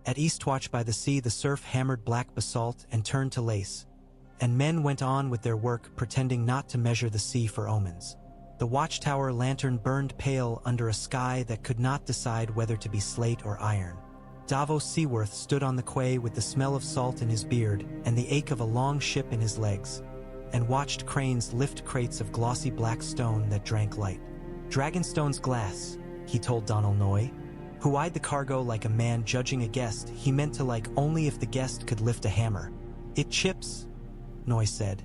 At Eastwatch by the sea, the surf hammered black basalt and turned to lace, and men went on with their work pretending not to measure the sea for omens. The watchtower lantern burned pale under a sky that could not decide whether to be slate or iron. Davos Seaworth stood on the quay with the smell of salt in his beard and the ache of a long ship in his legs, and watched cranes lift crates of glossy black stone that drank light. "Dragonstone's glass," he told Donal Noy, who eyed the cargo like a man judging a guest he meant to like only if the guest could lift a hammer. "It chips," Noy said,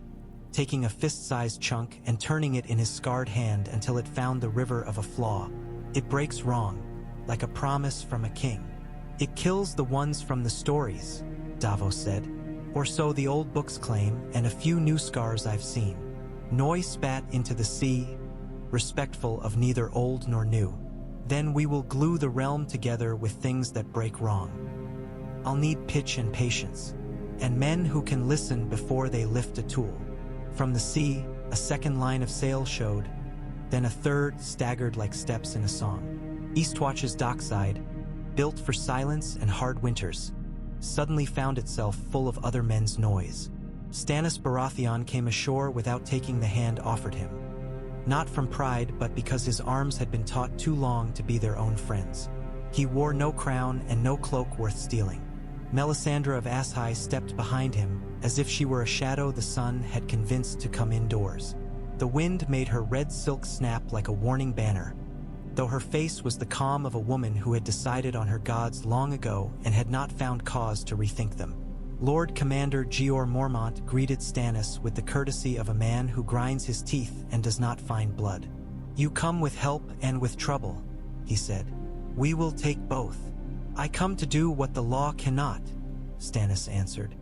taking a fist-sized chunk and turning it in his scarred hand until it found the river of a flaw. "It breaks wrong, like a promise from a king. It kills the ones from the stories," Davos said. "Or so the old books claim, and a few new scars I've seen." Noy spat into the sea, respectful of neither old nor new. "Then we will glue the realm together with things that break wrong. I'll need pitch and patience, and men who can listen before they lift a tool." From the sea, a second line of sail showed, then a third staggered like steps in a song. Eastwatch's dockside, built for silence and hard winters, suddenly found itself full of other men's noise. Stannis Baratheon came ashore without taking the hand offered him. Not from pride, but because his arms had been taught too long to be their own friends. He wore no crown and no cloak worth stealing. Melisandre of Asshai stepped behind him, as if she were a shadow the sun had convinced to come indoors. The wind made her red silk snap like a warning banner, though her face was the calm of a woman who had decided on her gods long ago and had not found cause to rethink them. Lord Commander Jeor Mormont greeted Stannis with the courtesy of a man who grinds his teeth and does not find blood. "You come with help and with trouble," he said. "We will take both." "I come to do what the law cannot," Stannis answered,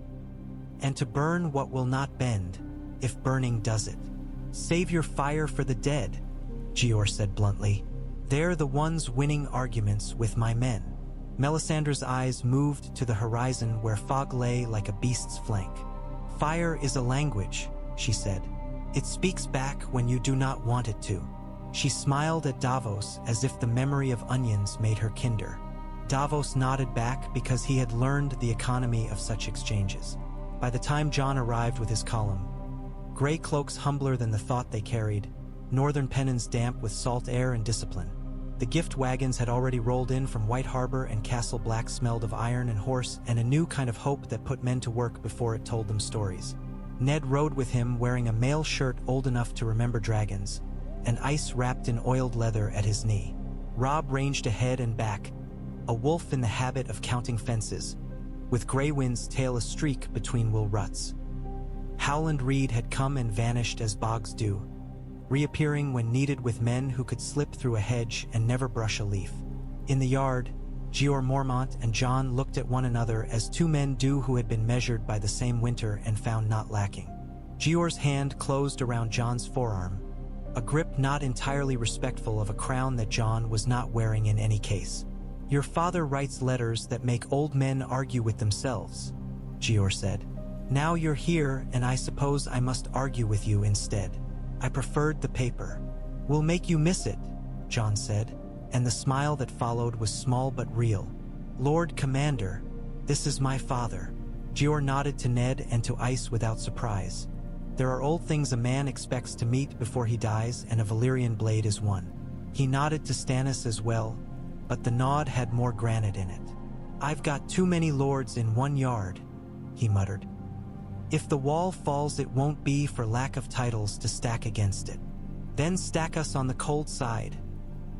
"and to burn what will not bend, if burning does it." "Save your fire for the dead," Jeor said bluntly. "They're the ones winning arguments with my men." Melisandre's eyes moved to the horizon where fog lay like a beast's flank. "Fire is a language," she said. "It speaks back when you do not want it to." She smiled at Davos as if the memory of onions made her kinder. Davos nodded back because he had learned the economy of such exchanges. By the time Jon arrived with his column, gray cloaks humbler than the thought they carried, northern pennons damp with salt air and discipline, the gift wagons had already rolled in from White Harbor, and Castle Black smelled of iron and horse and a new kind of hope that put men to work before it told them stories. Ned rode with him wearing a mail shirt old enough to remember dragons, and ice wrapped in oiled leather at his knee. Robb ranged ahead and back, a wolf in the habit of counting fences, with Grey Wind's tail a streak between wool ruts. Howland Reed had come and vanished as bogs do, reappearing when needed with men who could slip through a hedge and never brush a leaf. In the yard, Jeor Mormont and Jon looked at one another as two men do who had been measured by the same winter and found not lacking. Jeor's hand closed around Jon's forearm, a grip not entirely respectful of a crown that Jon was not wearing in any case. "Your father writes letters that make old men argue with themselves," Jeor said. "Now you're here, and I suppose I must argue with you instead. I preferred the paper." "We'll make you miss it," Jon said, and the smile that followed was small but real. "Lord Commander, this is my father." Jeor nodded to Ned and to Ice without surprise. There are old things a man expects to meet before he dies, and a Valyrian blade is one. He nodded to Stannis as well, but the nod had more granite in it. "I've got too many lords in one yard," he muttered. "If the wall falls, it won't be for lack of titles to stack against it." "Then stack us on the cold side,"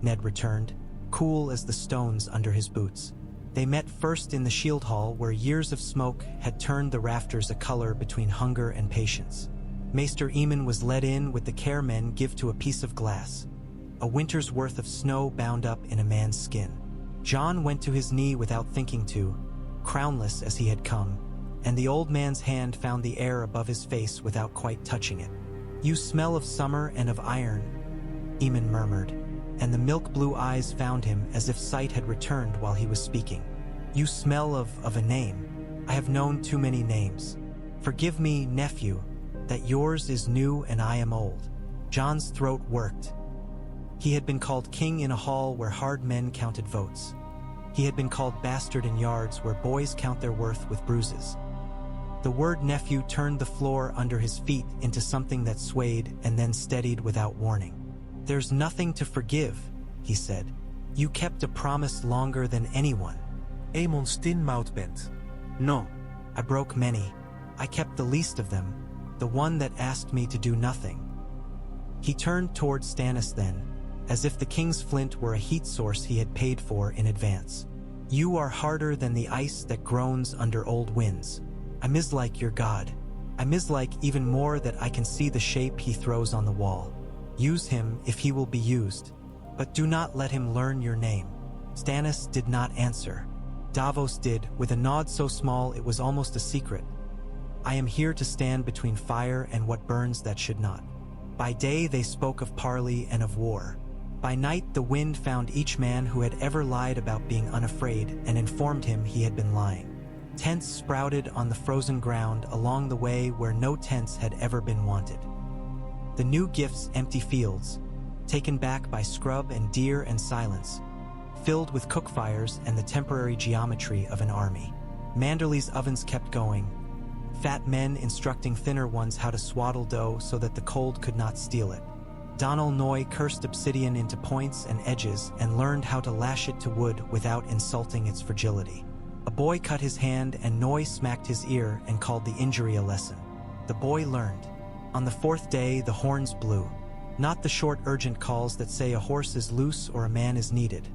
Ned returned, cool as the stones under his boots. They met first in the shield hall, where years of smoke had turned the rafters a color between hunger and patience. Maester Aemon was led in with the care men give to a piece of glass, a winter's worth of snow bound up in a man's skin. Jon went to his knee without thinking to, crownless as he had come, and the old man's hand found the air above his face without quite touching it. "You smell of summer and of iron," Aemon murmured, and the milk-blue eyes found him as if sight had returned while he was speaking. "You smell of a name. I have known too many names. Forgive me, nephew, that yours is new and I am old." Jon's throat worked. He had been called king in a hall where hard men counted votes. He had been called bastard in yards where boys count their worth with bruises. The word nephew turned the floor under his feet into something that swayed and then steadied without warning. "There's nothing to forgive," he said. "You kept a promise longer than anyone." Aemon's tin-mouthed bent. "No." "I broke many. I kept the least of them, the one that asked me to do nothing." He turned toward Stannis then, as if the king's flint were a heat source he had paid for in advance. "You are harder than the ice that groans under old winds. I mislike your god. I mislike even more that I can see the shape he throws on the wall. Use him if he will be used, but do not let him learn your name." Stannis did not answer. Davos did, with a nod so small it was almost a secret. "I am here to stand between fire and what burns that should not." By day they spoke of parley and of war. By night the wind found each man who had ever lied about being unafraid and informed him he had been lying. Tents sprouted on the frozen ground along the way where no tents had ever been wanted. The new gifts empty fields, taken back by scrub and deer and silence, filled with cook fires and the temporary geometry of an army. Manderley's ovens kept going, fat men instructing thinner ones how to swaddle dough so that the cold could not steal it. Donal Noy cursed obsidian into points and edges and learned how to lash it to wood without insulting its fragility. A boy cut his hand and Noy smacked his ear and called the injury a lesson. The boy learned. On the fourth day the horns blew, not the short urgent calls that say a horse is loose or a man is needed.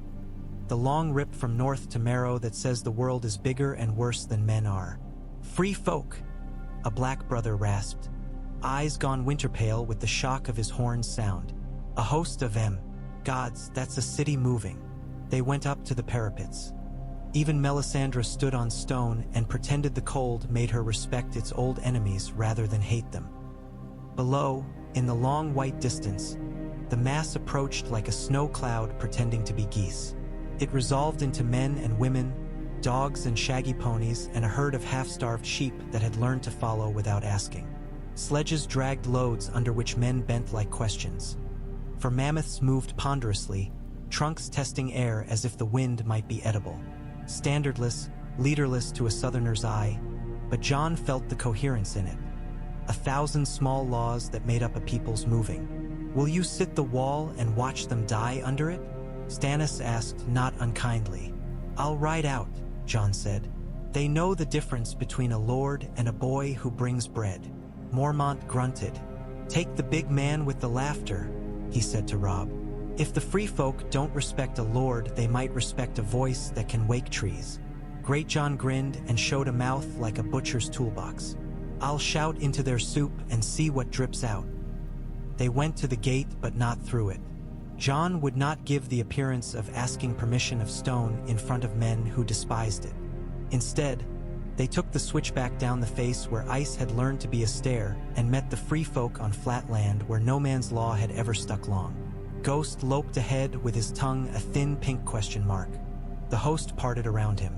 The long rip from north to Marrow that says the world is bigger and worse than men are. "Free folk," a black brother rasped, eyes gone winter-pale with the shock of his horn's sound. "A host of them. Gods, that's a city moving." They went up to the parapets. Even Melisandre stood on stone and pretended the cold made her respect its old enemies rather than hate them. Below, in the long white distance, the mass approached like a snow cloud pretending to be geese. It resolved into men and women, dogs and shaggy ponies, and a herd of half-starved sheep that had learned to follow without asking. Sledges dragged loads under which men bent like questions. For mammoths moved ponderously, trunks testing air as if the wind might be edible. Standardless, leaderless to a southerner's eye, but Jon felt the coherence in it. 1,000 small laws that made up a people's moving. "Will you sit the wall and watch them die under it?" Stannis asked, not unkindly. "I'll ride out," Jon said. "They know the difference between a lord and a boy who brings bread." Mormont grunted. "Take the big man with the laughter," he said to Robb. "If the free folk don't respect a lord, they might respect a voice that can wake trees." Greatjon grinned and showed a mouth like a butcher's toolbox. "I'll shout into their soup and see what drips out." They went to the gate but not through it. Jon would not give the appearance of asking permission of stone in front of men who despised it. Instead, they took the switchback down the face where ice had learned to be a stair and met the free folk on flat land where no man's law had ever stuck long. Ghost loped ahead with his tongue a thin pink question mark. The host parted around him.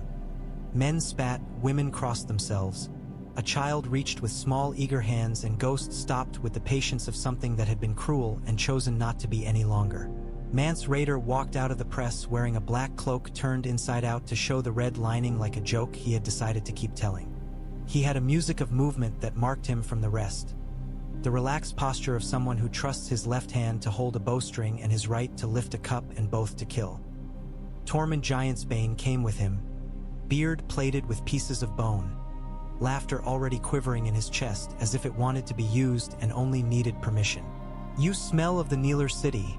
Men spat, women crossed themselves. A child reached with small eager hands and Ghost stopped with the patience of something that had been cruel and chosen not to be any longer. Mance Rayder walked out of the press wearing a black cloak turned inside out to show the red lining like a joke he had decided to keep telling. He had a music of movement that marked him from the rest. The relaxed posture of someone who trusts his left hand to hold a bowstring and his right to lift a cup and both to kill. Tormund Giantsbane came with him, beard plated with pieces of bone, laughter already quivering in his chest as if it wanted to be used and only needed permission. "You smell of the Kneeler City,"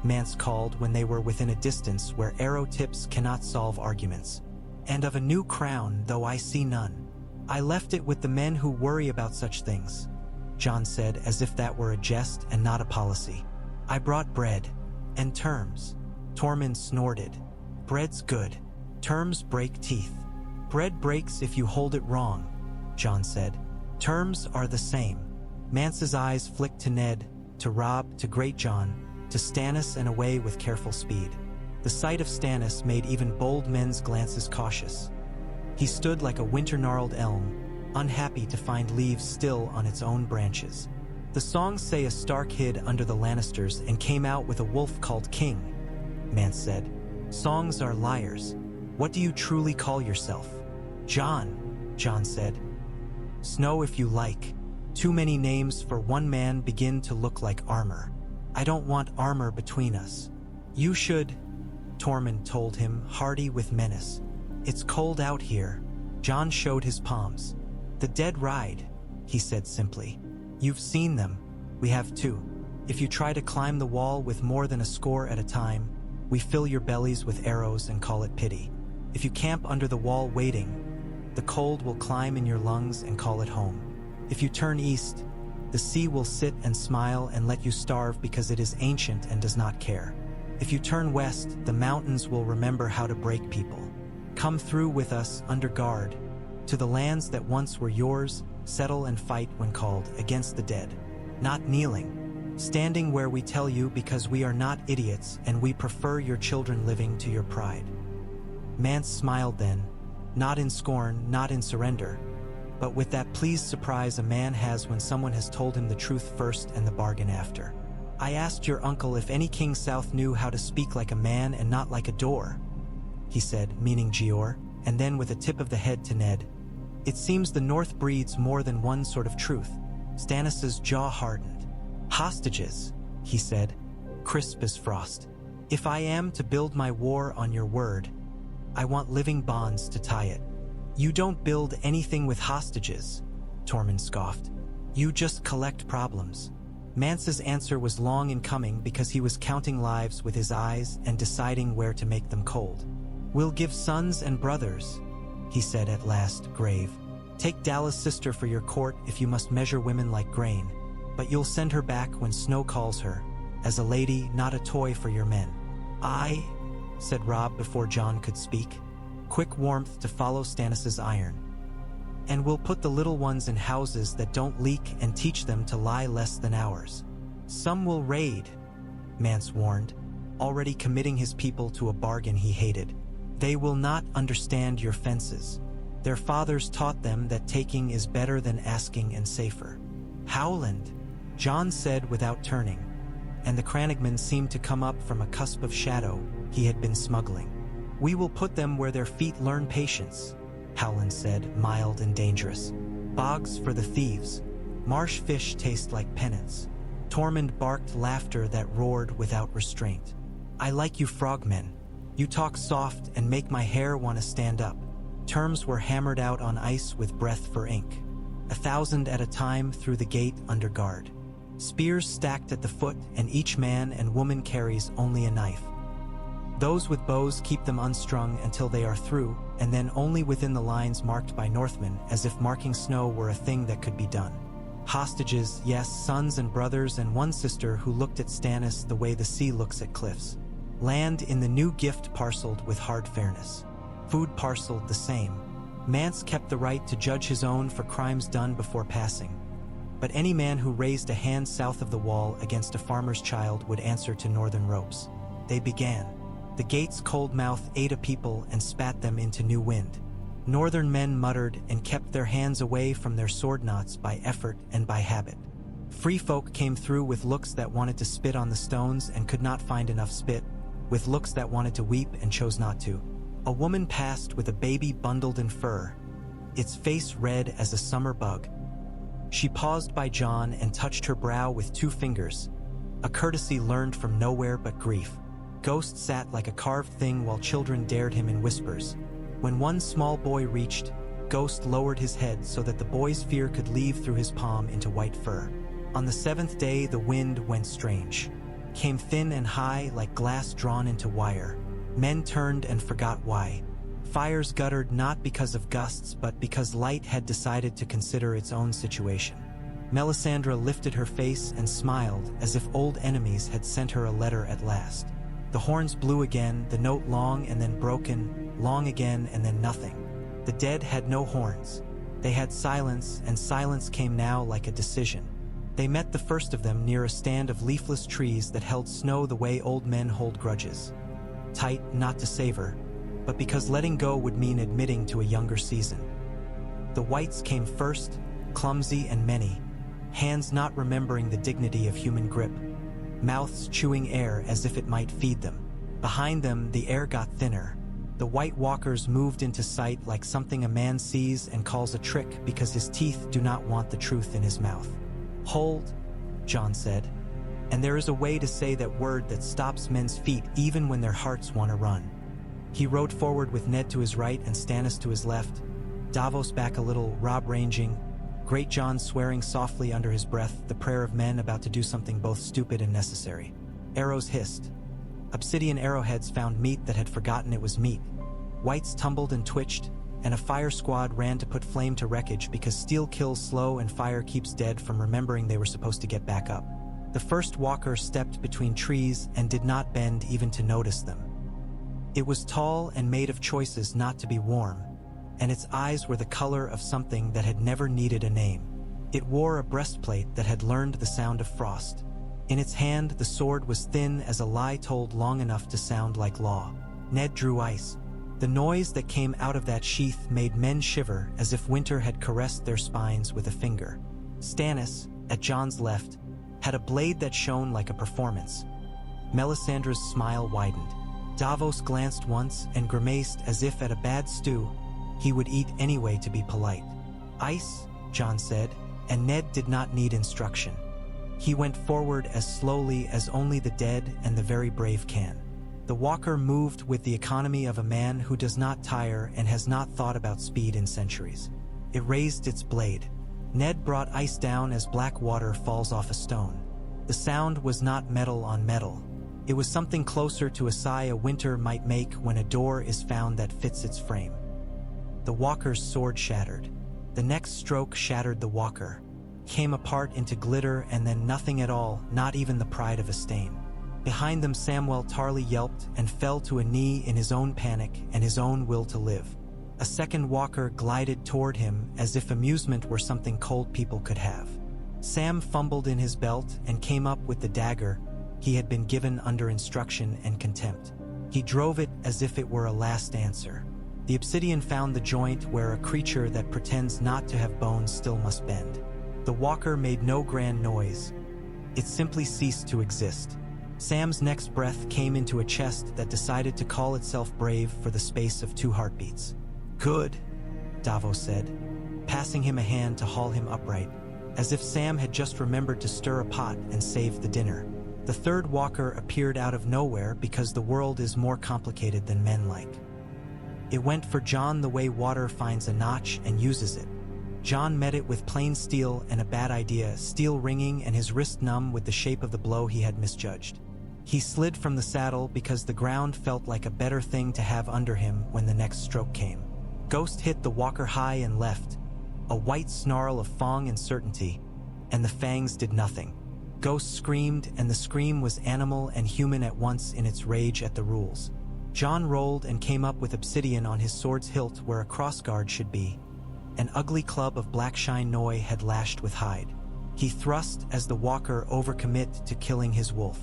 Mance called when they were within a distance where arrow tips cannot solve arguments. "And of a new crown, though I see none. I left it with the men who worry about such things," Jon said as if that were a jest and not a policy. "I brought bread. And terms." Tormund snorted. "Bread's good. Terms break teeth." "Bread breaks if you hold it wrong," Jon said. "Terms are the same." Mance's eyes flicked to Ned, to Robb, to Greatjon, to Stannis and away with careful speed. The sight of Stannis made even bold men's glances cautious. He stood like a winter-gnarled elm, unhappy to find leaves still on its own branches. "The songs say a Stark hid under the Lannisters and came out with a wolf called King," Mance said. "Songs are liars. What do you truly call yourself? Jon, Jon said. Snow if you like. Too many names for one man begin to look like armor. I don't want armor between us. You should, Tormund told him, hearty with menace. It's cold out here. Jon showed his palms. The dead ride, he said simply. You've seen them. We have too. If you try to climb the wall with more than a score at a time, we fill your bellies with arrows and call it pity. If you camp under the wall waiting, the cold will climb in your lungs and call it home. If you turn east, the sea will sit and smile and let you starve because it is ancient and does not care. If you turn west, the mountains will remember how to break people. Come through with us under guard, to the lands that once were yours, settle and fight when called, against the dead. Not kneeling, standing where we tell you because we are not idiots and we prefer your children living to your pride. Mance smiled then, not in scorn, not in surrender, but with that pleased surprise a man has when someone has told him the truth first and the bargain after. I asked your uncle if any king south knew how to speak like a man and not like a door, he said, meaning Gior, and then with a tip of the head to Ned. It seems the north breeds more than one sort of truth. Stannis's jaw hardened. Hostages, he said, crisp as frost. If I am to build my war on your word, I want living bonds to tie it. You don't build anything with hostages, Tormund scoffed. You just collect problems. Mance's answer was long in coming because he was counting lives with his eyes and deciding where to make them cold. We'll give sons and brothers, he said at last, grave. Take Dalla's sister for your court if you must measure women like grain, but you'll send her back when Snow calls her, as a lady, not a toy for your men. I, said Robb before Jon could speak, quick warmth to follow Stannis's iron. And we'll put the little ones in houses that don't leak and teach them to lie less than ours. Some will raid, Mance warned, already committing his people to a bargain he hated. They will not understand your fences. Their fathers taught them that taking is better than asking and safer. Howland, Jon said without turning, and the Crannogmen seemed to come up from a cusp of shadow he had been smuggling. We will put them where their feet learn patience, Howland said, mild and dangerous. Bogs for the thieves. Marsh fish taste like penance. Tormund barked laughter that roared without restraint. I like you frogmen. You talk soft and make my hair want to stand up. Terms were hammered out on ice with breath for ink. 1,000 at a time through the gate under guard. Spears stacked at the foot, and each man and woman carries only a knife. Those with bows keep them unstrung until they are through, and then only within the lines marked by Northmen, as if marking Snow were a thing that could be done. Hostages, yes, sons and brothers, and one sister who looked at Stannis the way the sea looks at cliffs. Land in the new gift parceled with hard fairness. Food parceled the same. Mance kept the right to judge his own for crimes done before passing. But any man who raised a hand south of the wall against a farmer's child would answer to northern ropes. They began. The gate's cold mouth ate a people and spat them into new wind. Northern men muttered and kept their hands away from their sword knots by effort and by habit. Free folk came through with looks that wanted to spit on the stones and could not find enough spit, with looks that wanted to weep and chose not to. A woman passed with a baby bundled in fur, its face red as a summer bug. She paused by Jon and touched her brow with 2 fingers, a courtesy learned from nowhere but grief. Ghost sat like a carved thing while children dared him in whispers. When one small boy reached, Ghost lowered his head so that the boy's fear could leave through his palm into white fur. On the 7th day the wind went strange. Came thin and high like glass drawn into wire. Men turned and forgot why. Fires guttered not because of gusts but because light had decided to consider its own situation. Melisandre lifted her face and smiled as if old enemies had sent her a letter at last. The horns blew again, the note long and then broken, long again and then nothing. The dead had no horns. They had silence, and silence came now like a decision. They met the first of them near a stand of leafless trees that held Snow the way old men hold grudges. Tight, not to savor, but because letting go would mean admitting to a younger season. The whites came first, clumsy and many, hands not remembering the dignity of human grip, mouths chewing air as if it might feed them. Behind them, the air got thinner, The White Walkers moved into sight like something a man sees and calls a trick because his teeth do not want the truth in his mouth. "Hold," Jon said. And there is a way to say that word that stops men's feet even when their hearts want to run. He rode forward with Ned to his right and Stannis to his left, Davos back a little, Robb ranging, Great Jon swearing softly under his breath, the prayer of men about to do something both stupid and necessary. Arrows hissed. Obsidian arrowheads found meat that had forgotten it was meat. Whites tumbled and twitched, and a fire squad ran to put flame to wreckage because steel kills slow and fire keeps dead from remembering they were supposed to get back up. The first walker stepped between trees and did not bend even to notice them. It was tall and made of choices not to be warm, and its eyes were the color of something that had never needed a name. It wore a breastplate that had learned the sound of frost. In its hand, the sword was thin as a lie told long enough to sound like law. Ned drew ice. The noise that came out of that sheath made men shiver as if winter had caressed their spines with a finger. Stannis, at Jon's left, had a blade that shone like a performance. Melisandre's smile widened. Davos glanced once and grimaced as if at a bad stew he would eat anyway to be polite. "Ice," Jon said, and Ned did not need instruction. He went forward as slowly as only the dead and the very brave can. The walker moved with the economy of a man who does not tire and has not thought about speed in centuries. It raised its blade. Ned brought ice down as black water falls off a stone. The sound was not metal on metal. It was something closer to a sigh a winter might make when a door is found that fits its frame. The walker's sword shattered. The next stroke shattered the walker, came apart into glitter and then nothing at all, not even the pride of a stain. Behind them Samwell Tarly yelped and fell to a knee in his own panic and his own will to live. A second walker glided toward him as if amusement were something cold people could have. Sam fumbled in his belt and came up with the dagger he had been given under instruction and contempt. He drove it as if it were a last answer. The obsidian found the joint where a creature that pretends not to have bones still must bend. The walker made no grand noise. It simply ceased to exist. Sam's next breath came into a chest that decided to call itself brave for the space of 2 heartbeats. "Good," Davos said, passing him a hand to haul him upright, as if Sam had just remembered to stir a pot and save the dinner. The third walker appeared out of nowhere because the world is more complicated than men like. It went for Jon the way water finds a notch and uses it. Jon met it with plain steel and a bad idea, steel ringing and his wrist numb with the shape of the blow he had misjudged. He slid from the saddle because the ground felt like a better thing to have under him when the next stroke came. Ghost hit the walker high and left, a white snarl of fong and certainty, and the fangs did nothing. Ghost screamed, and the scream was animal and human at once in its rage at the rules. Jon rolled and came up with obsidian on his sword's hilt where a crossguard should be. An ugly club of black shine noi had lashed with hide. He thrust as the walker overcommit to killing his wolf.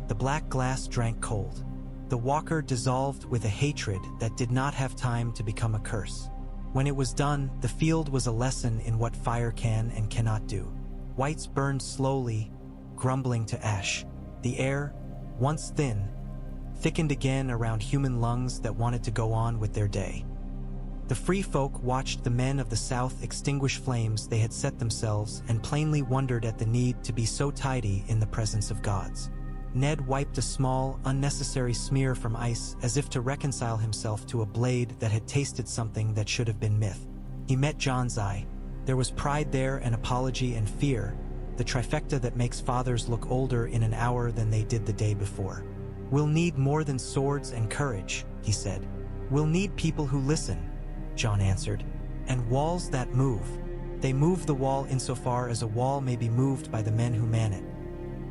The black glass drank cold. The walker dissolved with a hatred that did not have time to become a curse. When it was done, the field was a lesson in what fire can and cannot do. Whites burned slowly, grumbling to ash. The air, once thin, thickened again around human lungs that wanted to go on with their day. The free folk watched the men of the south extinguish flames they had set themselves and plainly wondered at the need to be so tidy in the presence of gods. Ned wiped a small, unnecessary smear from ice as if to reconcile himself to a blade that had tasted something that should have been myth. He met Jon's eye. There was pride there and apology and fear, the trifecta that makes fathers look older in an hour than they did the day before. "We'll need more than swords and courage," he said. "We'll need people who listen," Jon answered. "And walls that move. They move the wall insofar as a wall may be moved by the men who man it.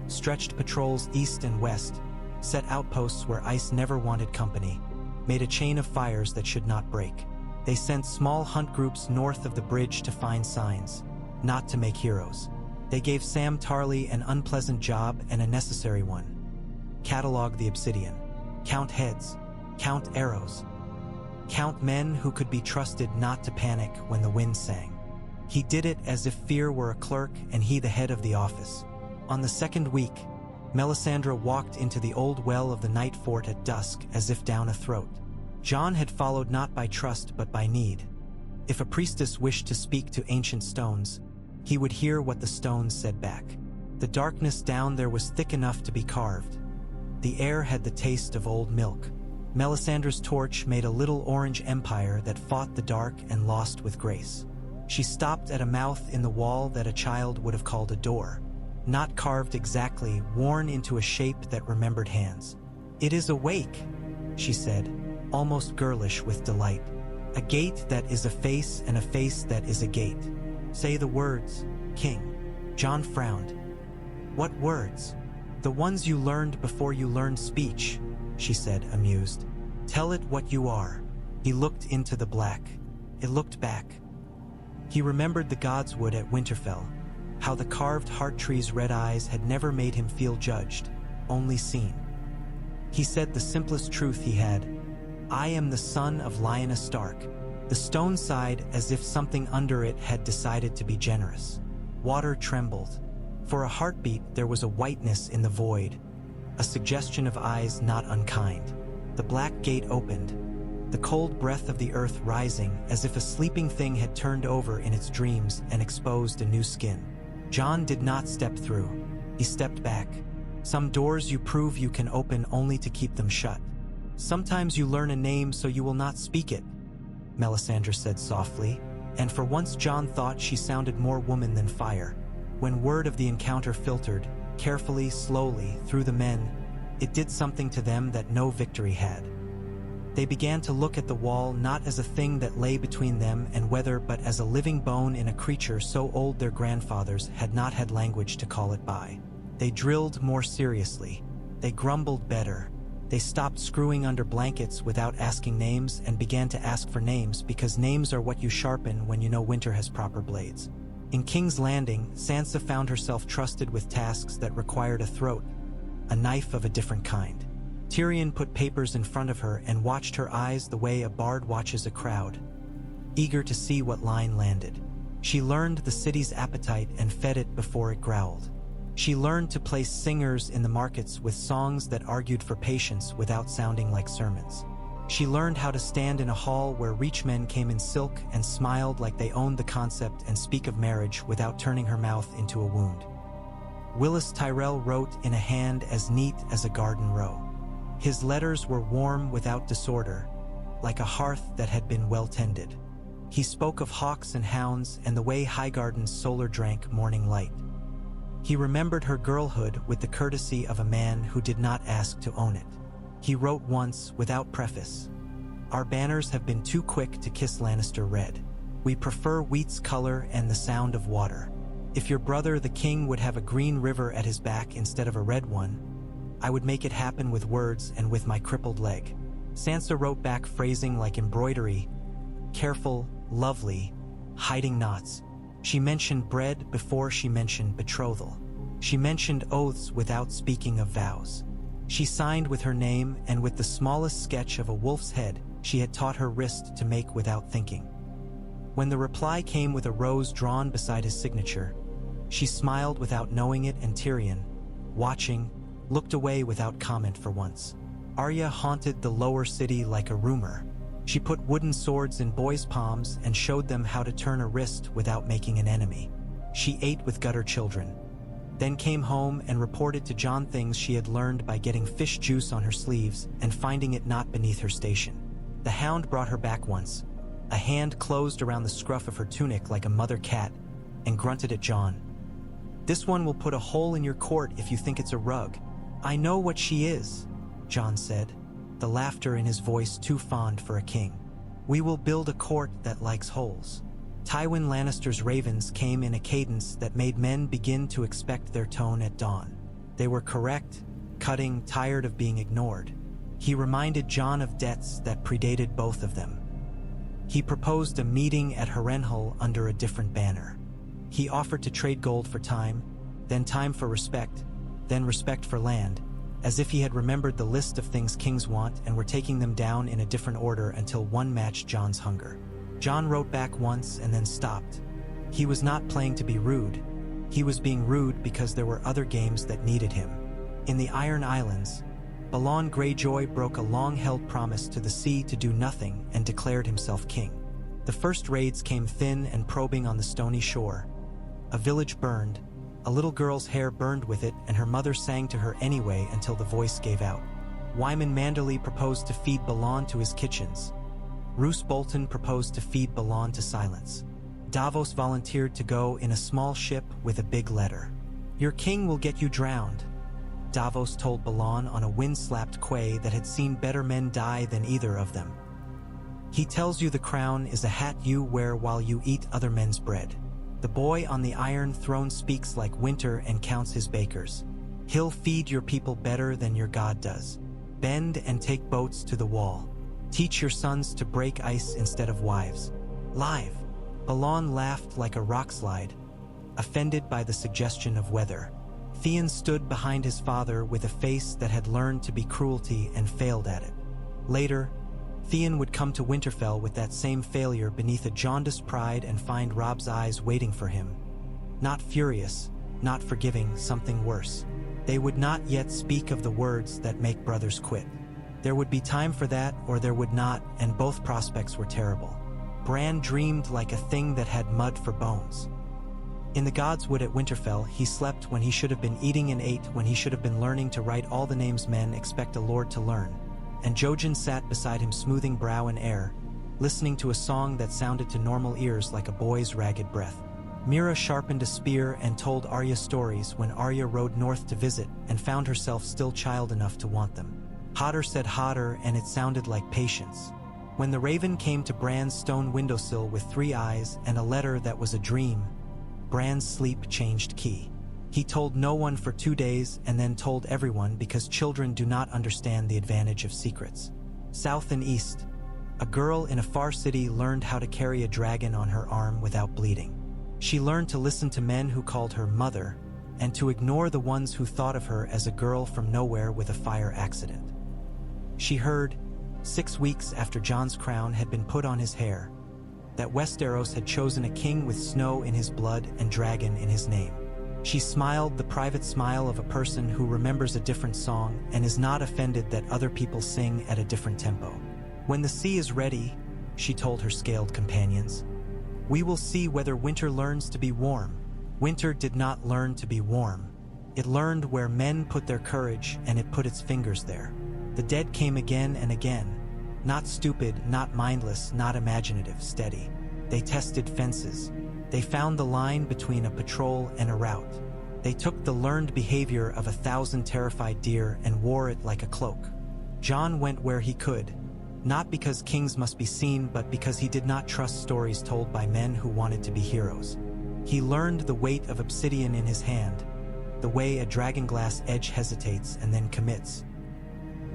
Stretched patrols east and west, set outposts where ice never wanted company, made a chain of fires that should not break. They sent small hunt groups north of the bridge to find signs, not to make heroes. They gave Sam Tarly an unpleasant job and a necessary one. Catalog the obsidian. Count heads. Count arrows. Count men who could be trusted not to panic when the wind sang. He did it as if fear were a clerk and he the head of the office. On the second week, Melisandre walked into the old well of the night fort at dusk as if down a throat. Jon had followed not by trust but by need. If a priestess wished to speak to ancient stones, he would hear what the stones said back. The darkness down there was thick enough to be carved. The air had the taste of old milk. Melisandre's torch made a little orange empire that fought the dark and lost with grace. She stopped at a mouth in the wall that a child would have called a door. Not carved exactly, worn into a shape that remembered hands. "It is awake," she said, almost girlish with delight. "A gate that is a face and a face that is a gate. Say the words, King." Jon frowned. "What words?" "The ones you learned before you learned speech," she said, amused. "Tell it what you are." He looked into the black. It looked back. He remembered the godswood at Winterfell, how the carved heart tree's red eyes had never made him feel judged, only seen. He said the simplest truth he had. "I am the son of Lyanna Stark." The stone sighed as if something under it had decided to be generous. Water trembled. For a heartbeat there was a whiteness in the void, a suggestion of eyes not unkind. The black gate opened, the cold breath of the earth rising as if a sleeping thing had turned over in its dreams and exposed a new skin. Jon did not step through. He stepped back. Some doors you prove you can open only to keep them shut. Sometimes you learn a name so you will not speak it, Melisandre said softly, and for once Jon thought she sounded more woman than fire. When word of the encounter filtered, carefully, slowly, through the men, it did something to them that no victory had. They began to look at the wall not as a thing that lay between them and weather but as a living bone in a creature so old their grandfathers had not had language to call it by. They drilled more seriously. They grumbled better. They stopped screwing under blankets without asking names and began to ask for names because names are what you sharpen when you know winter has proper blades. In King's Landing, Sansa found herself trusted with tasks that required a throat, a knife of a different kind. Tyrion put papers in front of her and watched her eyes the way a bard watches a crowd, eager to see what line landed. She learned the city's appetite and fed it before it growled. She learned to place singers in the markets with songs that argued for patience without sounding like sermons. She learned how to stand in a hall where rich men came in silk and smiled like they owned the concept and speak of marriage without turning her mouth into a wound. Willis Tyrell wrote in a hand as neat as a garden row. His letters were warm without disorder, like a hearth that had been well tended. He spoke of hawks and hounds and the way Highgarden's solar drank morning light. He remembered her girlhood with the courtesy of a man who did not ask to own it. He wrote once, without preface, "Our banners have been too quick to kiss Lannister red. We prefer wheat's color and the sound of water. If your brother the king would have a green river at his back instead of a red one, I would make it happen with words and with my crippled leg." Sansa wrote back phrasing like embroidery, careful, lovely, hiding knots. She mentioned bread before she mentioned betrothal. She mentioned oaths without speaking of vows. She signed with her name and with the smallest sketch of a wolf's head she had taught her wrist to make without thinking. When the reply came with a rose drawn beside his signature, she smiled without knowing it, and Tyrion, watching, looked away without comment for once. Arya haunted the lower city like a rumor. She put wooden swords in boys' palms and showed them how to turn a wrist without making an enemy. She ate with gutter children, then came home and reported to Jon things she had learned by getting fish juice on her sleeves and finding it not beneath her station. The hound brought her back once. A hand closed around the scruff of her tunic like a mother cat and grunted at Jon. "This one will put a hole in your court if you think it's a rug." "I know what she is," Jon said, the laughter in his voice too fond for a king. "We will build a court that likes holes." Tywin Lannister's ravens came in a cadence that made men begin to expect their tone at dawn. They were correct, cutting, tired of being ignored. He reminded Jon of debts that predated both of them. He proposed a meeting at Harrenhal under a different banner. He offered to trade gold for time, then time for respect, then respect for land, as if he had remembered the list of things kings want and were taking them down in a different order until one matched Jon's hunger. Jon wrote back once and then stopped. He was not playing to be rude. He was being rude because there were other games that needed him. In the Iron Islands, Balon Greyjoy broke a long-held promise to the sea to do nothing and declared himself king. The first raids came thin and probing on the stony shore. A village burned, a little girl's hair burned with it, and her mother sang to her anyway until the voice gave out. Wyman Manderley proposed to feed Balon to his kitchens. Roose Bolton proposed to feed Balon to silence. Davos volunteered to go in a small ship with a big letter. "Your king will get you drowned," Davos told Balon on a wind-slapped quay that had seen better men die than either of them. "He tells you the crown is a hat you wear while you eat other men's bread. The boy on the Iron Throne speaks like Winter and counts his bakers. He'll feed your people better than your god does. Bend and take boats to the wall. Teach your sons to break ice instead of wives. Live." Balon laughed like a rockslide, offended by the suggestion of weather. Theon stood behind his father with a face that had learned to be cruelty and failed at it. Later, Theon would come to Winterfell with that same failure beneath a jaundiced pride and find Robb's eyes waiting for him. Not furious, not forgiving, something worse. They would not yet speak of the words that make brothers quit. There would be time for that, or there would not, and both prospects were terrible. Bran dreamed like a thing that had mud for bones. In the God's Wood at Winterfell, he slept when he should have been eating and ate when he should have been learning to write all the names men expect a lord to learn. And Jojen sat beside him smoothing brow and air, listening to a song that sounded to normal ears like a boy's ragged breath. Mira sharpened a spear and told Arya stories when Arya rode north to visit and found herself still child enough to want them. Hodder said Hodder, and it sounded like patience. When the raven came to Bran's stone windowsill with 3 eyes and a letter that was a dream, Bran's sleep changed key. He told no one for 2 days and then told everyone because children do not understand the advantage of secrets. South and east, a girl in a far city learned how to carry a dragon on her arm without bleeding. She learned to listen to men who called her mother and to ignore the ones who thought of her as a girl from nowhere with a fire accident. She heard, 6 weeks after Jon's crown had been put on his hair, that Westeros had chosen a king with snow in his blood and dragon in his name. She smiled the private smile of a person who remembers a different song and is not offended that other people sing at a different tempo. "When the sea is ready," she told her scaled companions, "we will see whether winter learns to be warm." Winter did not learn to be warm. It learned where men put their courage, and it put its fingers there. The dead came again and again. Not stupid, not mindless, not imaginative, steady. They tested fences. They found the line between a patrol and a route. They took the learned behavior of 1,000 terrified deer and wore it like a cloak. Jon went where he could, not because kings must be seen, but because he did not trust stories told by men who wanted to be heroes. He learned the weight of obsidian in his hand, the way a dragonglass edge hesitates and then commits.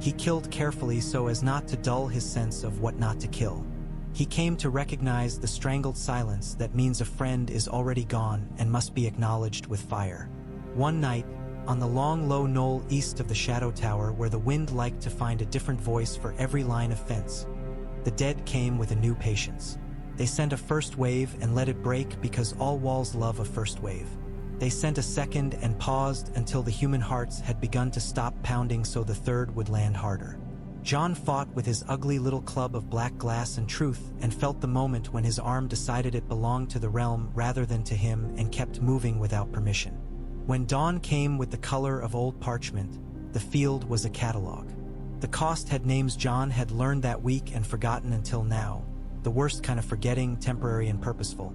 He killed carefully so as not to dull his sense of what not to kill. He came to recognize the strangled silence that means a friend is already gone and must be acknowledged with fire. One night, on the long low knoll east of the Shadow Tower where the wind liked to find a different voice for every line of fence, the dead came with a new patience. They sent a first wave and let it break because all walls love a first wave. They sent a second and paused until the human hearts had begun to stop pounding so the third would land harder. Jon fought with his ugly little club of black glass and truth and felt the moment when his arm decided it belonged to the realm rather than to him and kept moving without permission. When dawn came with the color of old parchment, the field was a catalog. The cost had names Jon had learned that week and forgotten until now, the worst kind of forgetting, temporary and purposeful.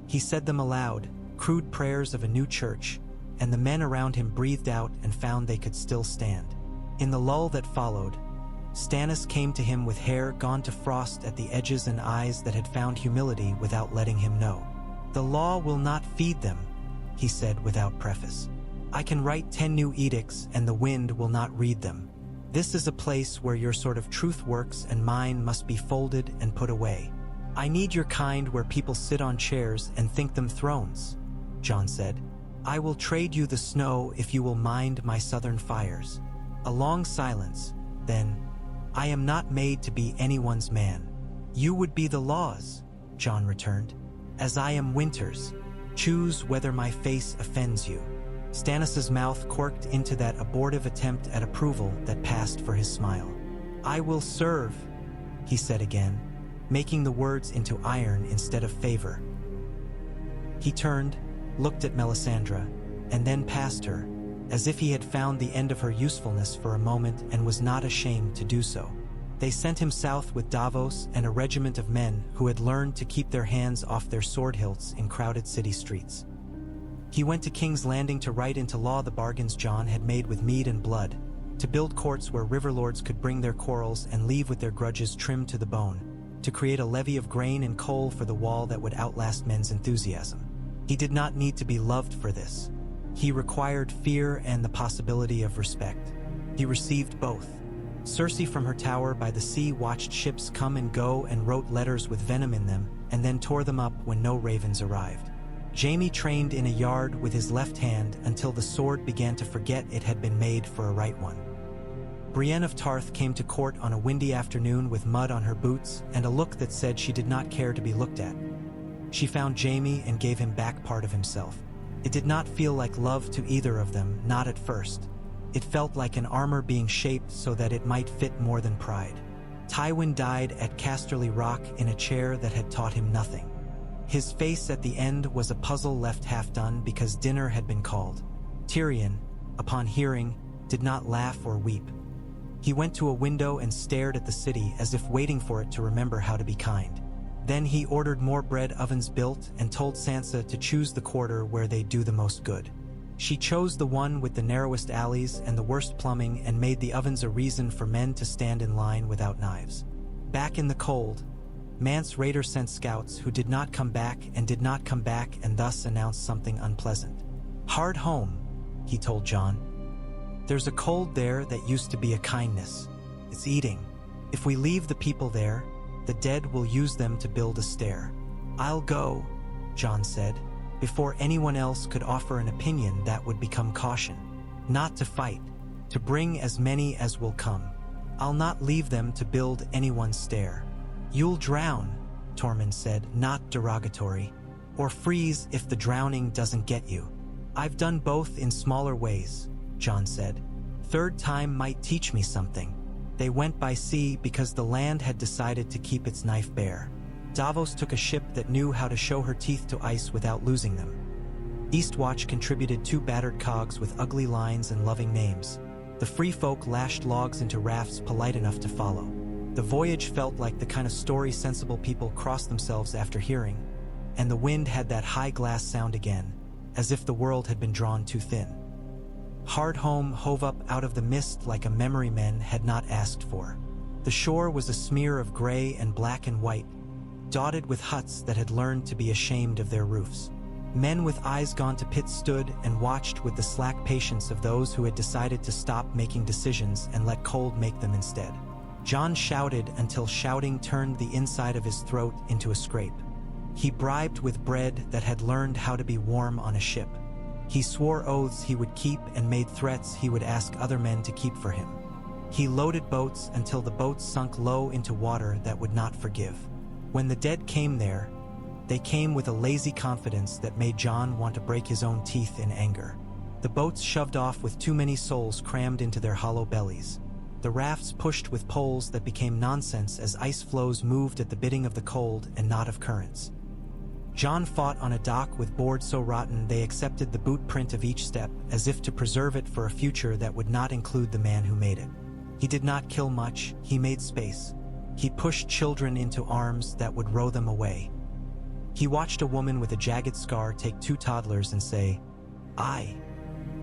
He said them aloud, crude prayers of a new church, and the men around him breathed out and found they could still stand. In the lull that followed, Stannis came to him with hair gone to frost at the edges and eyes that had found humility without letting him know. "The law will not feed them," he said without preface. "I can write 10 new edicts and the wind will not read them. This is a place where your sort of truth works and mine must be folded and put away. I need your kind where people sit on chairs and think them thrones," Jon said. "I will trade you the snow if you will mind my southern fires." A long silence, then, "I am not made to be anyone's man." "You would be the law's," Jon returned, "as I am winter's. Choose whether my face offends you." Stannis's mouth quirked into that abortive attempt at approval that passed for his smile. "I will serve," he said again, making the words into iron instead of favor. He turned, looked at Melisandre, and then past her, as if he had found the end of her usefulness for a moment and was not ashamed to do so. They sent him south with Davos and a regiment of men who had learned to keep their hands off their sword hilts in crowded city streets. He went to King's Landing to write into law the bargains Jon had made with Mead and Blood, to build courts where riverlords could bring their quarrels and leave with their grudges trimmed to the bone, to create a levy of grain and coal for the wall that would outlast men's enthusiasm. He did not need to be loved for this. He required fear and the possibility of respect. He received both. Cersei from her tower by the sea watched ships come and go and wrote letters with venom in them, and then tore them up when no ravens arrived. Jaime trained in a yard with his left hand until the sword began to forget it had been made for a right one. Brienne of Tarth came to court on a windy afternoon with mud on her boots and a look that said she did not care to be looked at. She found Jaime and gave him back part of himself. It did not feel like love to either of them, not at first. It felt like an armor being shaped so that it might fit more than pride. Tywin died at Casterly Rock in a chair that had taught him nothing. His face at the end was a puzzle left half done because dinner had been called. Tyrion, upon hearing, did not laugh or weep. He went to a window and stared at the city as if waiting for it to remember how to be kind. Then he ordered more bread ovens built and told Sansa to choose the quarter where they do the most good. She chose the one with the narrowest alleys and the worst plumbing and made the ovens a reason for men to stand in line without knives. Back in the cold, Mance Rayder sent scouts who did not come back and thus announced something unpleasant. "Hardhome," he told Jon. "There's a cold there that used to be a kindness. It's eating. If we leave the people there, the dead will use them to build a stair." "I'll go," Jon said. Before anyone else could offer an opinion, that would become caution. "Not to fight, to bring as many as will come. I'll not leave them to build anyone's stair." "You'll drown," Tormund said, not derogatory. "Or freeze if the drowning doesn't get you." "I've done both in smaller ways," Jon said. "Third time might teach me something." They went by sea because the land had decided to keep its knife bare. Davos took a ship that knew how to show her teeth to ice without losing them. Eastwatch contributed 2 battered cogs with ugly lines and loving names. The free folk lashed logs into rafts polite enough to follow. The voyage felt like the kind of story sensible people cross themselves after hearing, and the wind had that high glass sound again, as if the world had been drawn too thin. Hardhome hove up out of the mist like a memory men had not asked for. The shore was a smear of gray and black and white, dotted with huts that had learned to be ashamed of their roofs. Men with eyes gone to pit stood and watched with the slack patience of those who had decided to stop making decisions and let cold make them instead. Jon shouted until shouting turned the inside of his throat into a scrape. He bribed with bread that had learned how to be warm on a ship. He swore oaths he would keep and made threats he would ask other men to keep for him. He loaded boats until the boats sunk low into water that would not forgive. When the dead came there, they came with a lazy confidence that made Jon want to break his own teeth in anger. The boats shoved off with too many souls crammed into their hollow bellies. The rafts pushed with poles that became nonsense as ice floes moved at the bidding of the cold and not of currents. Jon fought on a dock with boards so rotten they accepted the boot print of each step as if to preserve it for a future that would not include the man who made it. He did not kill much, he made space. He pushed children into arms that would row them away. He watched a woman with a jagged scar take 2 toddlers and say, "I,"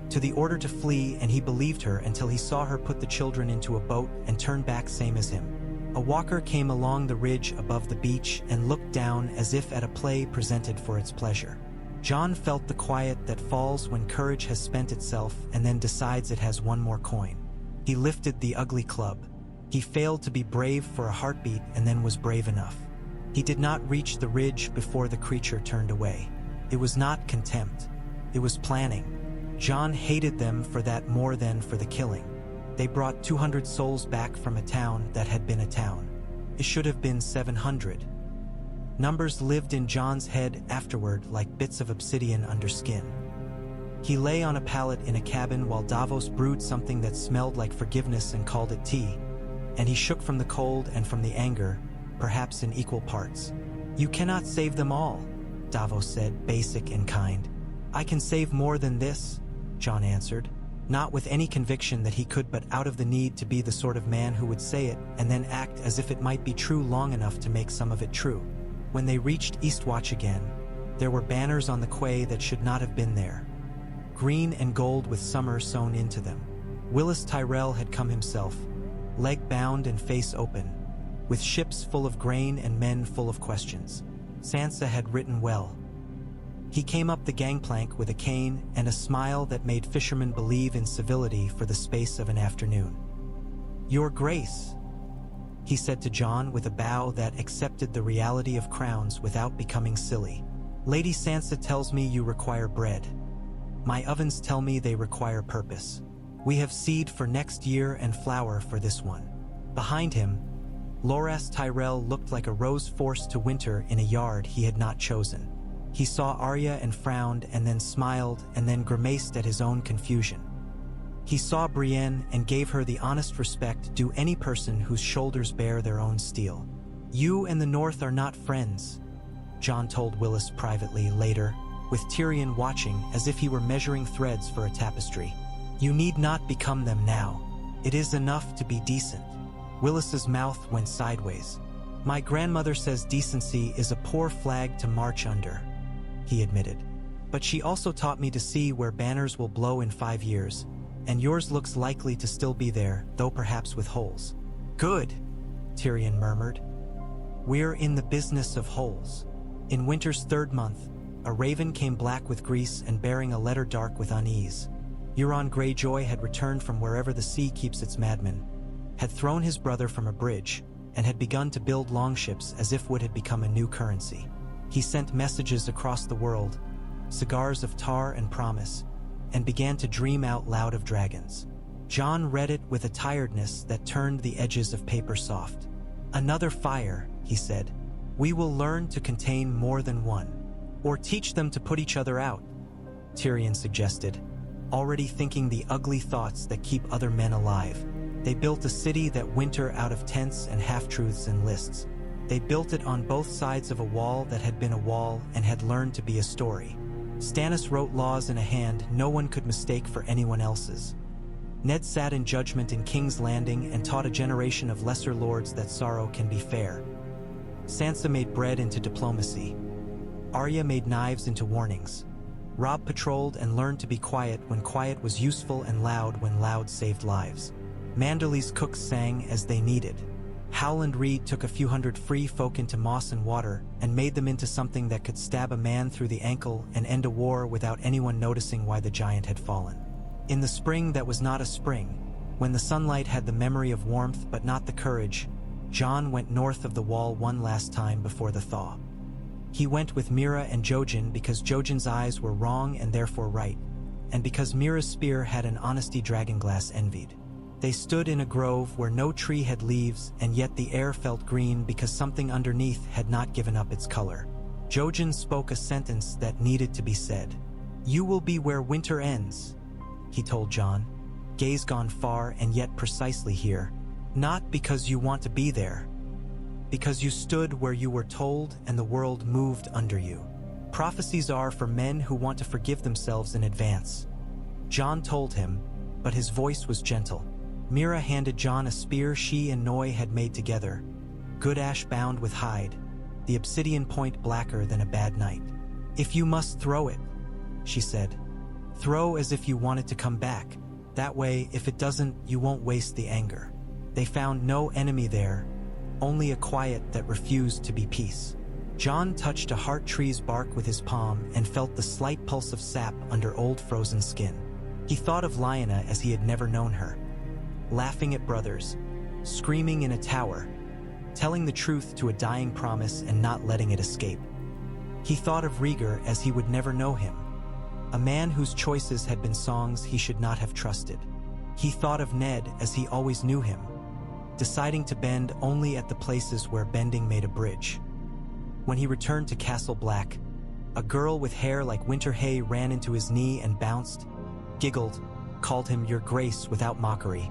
to the order to flee, and he believed her until he saw her put the children into a boat and turn back same as him. A walker came along the ridge above the beach and looked down as if at a play presented for its pleasure. Jon felt the quiet that falls when courage has spent itself and then decides it has one more coin. He lifted the ugly club. He failed to be brave for a heartbeat and then was brave enough. He did not reach the ridge before the creature turned away. It was not contempt. It was planning. Jon hated them for that more than for the killing. They brought 200 souls back from a town that had been a town. It should have been 700. Numbers lived in Jon's head afterward like bits of obsidian under skin. He lay on a pallet in a cabin while Davos brewed something that smelled like forgiveness and called it tea, and he shook from the cold and from the anger, perhaps in equal parts. "You cannot save them all," Davos said, basic and kind. "I can save more than this," Jon answered, not with any conviction that he could, but out of the need to be the sort of man who would say it and then act as if it might be true long enough to make some of it true. When they reached Eastwatch again, there were banners on the quay that should not have been there, green and gold with summer sewn into them. Willis Tyrell had come himself, leg bound and face open, with ships full of grain and men full of questions. Sansa had written well. He came up the gangplank with a cane and a smile that made fishermen believe in civility for the space of an afternoon. "Your Grace," he said to Jon with a bow that accepted the reality of crowns without becoming silly. "Lady Sansa tells me you require bread. My ovens tell me they require purpose. We have seed for next year and flour for this one." Behind him, Loras Tyrell looked like a rose forced to winter in a yard he had not chosen. He saw Arya and frowned and then smiled and then grimaced at his own confusion. He saw Brienne and gave her the honest respect due any person whose shoulders bear their own steel. "You and the North are not friends," Jon told Willis privately later, with Tyrion watching as if he were measuring threads for a tapestry. "You need not become them now. It is enough to be decent." Willis's mouth went sideways. "My grandmother says decency is a poor flag to march under," he admitted. "But she also taught me to see where banners will blow in 5 years, and yours looks likely to still be there, though perhaps with holes." "Good," Tyrion murmured. "We're in the business of holes." In winter's 3rd month, a raven came black with grease and bearing a letter dark with unease. Euron Greyjoy had returned from wherever the sea keeps its madmen, had thrown his brother from a bridge, and had begun to build longships as if wood had become a new currency. He sent messages across the world, cigars of tar and promise, and began to dream out loud of dragons. Jon read it with a tiredness that turned the edges of paper soft. "Another fire," he said. "We will learn to contain more than one. Or teach them to put each other out," Tyrion suggested, already thinking the ugly thoughts that keep other men alive. They built a city that winter out of tents and half-truths and lists. They built it on both sides of a wall that had been a wall and had learned to be a story. Stannis wrote laws in a hand no one could mistake for anyone else's. Ned sat in judgment in King's Landing and taught a generation of lesser lords that sorrow can be fair. Sansa made bread into diplomacy. Arya made knives into warnings. Robb patrolled and learned to be quiet when quiet was useful and loud when loud saved lives. Manderly's cooks sang as they needed. Howland Reed took a few hundred free folk into moss and water and made them into something that could stab a man through the ankle and end a war without anyone noticing why the giant had fallen. In the spring that was not a spring, when the sunlight had the memory of warmth but not the courage, Jon went north of the wall one last time before the thaw. He went with Mira and Jojen because Jojen's eyes were wrong and therefore right, and because Mira's spear had an honesty dragonglass envied. They stood in a grove where no tree had leaves, and yet the air felt green because something underneath had not given up its color. Jojen spoke a sentence that needed to be said. "You will be where winter ends," he told Jon, gaze gone far and yet precisely here. "Not because you want to be there, because you stood where you were told and the world moved under you. Prophecies are for men who want to forgive themselves in advance." Jon told him, but his voice was gentle. Mira handed Jon a spear she and Noi had made together, good ash bound with hide, the obsidian point blacker than a bad night. "If you must throw it," she said, "throw as if you wanted to come back. That way, if it doesn't, you won't waste the anger." They found no enemy there, only a quiet that refused to be peace. Jon touched a heart tree's bark with his palm and felt the slight pulse of sap under old frozen skin. He thought of Lyanna as he had never known her, laughing at brothers, screaming in a tower, telling the truth to a dying promise and not letting it escape. He thought of Rhaegar as he would never know him, a man whose choices had been songs he should not have trusted. He thought of Ned as he always knew him, deciding to bend only at the places where bending made a bridge. When he returned to Castle Black, A girl with hair like winter hay ran into his knee and bounced, giggled, called him Your Grace without mockery,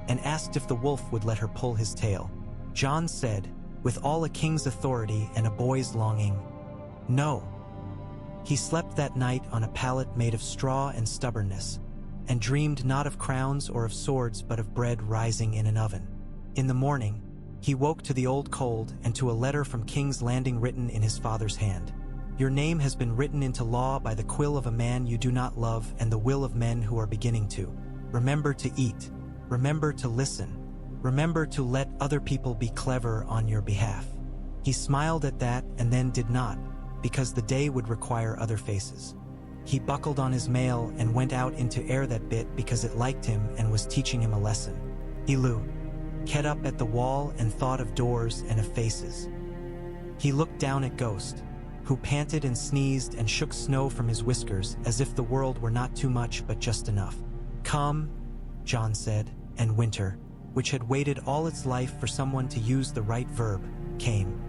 and asked if the wolf would let her pull his tail. Jon said, with all a king's authority and a boy's longing, no. He slept that night on a pallet made of straw and stubbornness, and dreamed not of crowns or of swords but of bread rising in an oven. In the morning, he woke to the old cold and to a letter from King's Landing written in his father's hand. Your name has been written into law by the quill of a man you do not love and the will of men who are beginning to. Remember to eat. Remember to listen. Remember to let other people be clever on your behalf. He smiled at that and then did not, because the day would require other faces. He buckled on his mail and went out into air that bit because it liked him and was teaching him a lesson. He kept up at the wall and thought of doors and of faces. He looked down at Ghost, who panted and sneezed and shook snow from his whiskers as if the world were not too much but just enough. Come, Jon said, and winter, which had waited all its life for someone to use the right verb, came.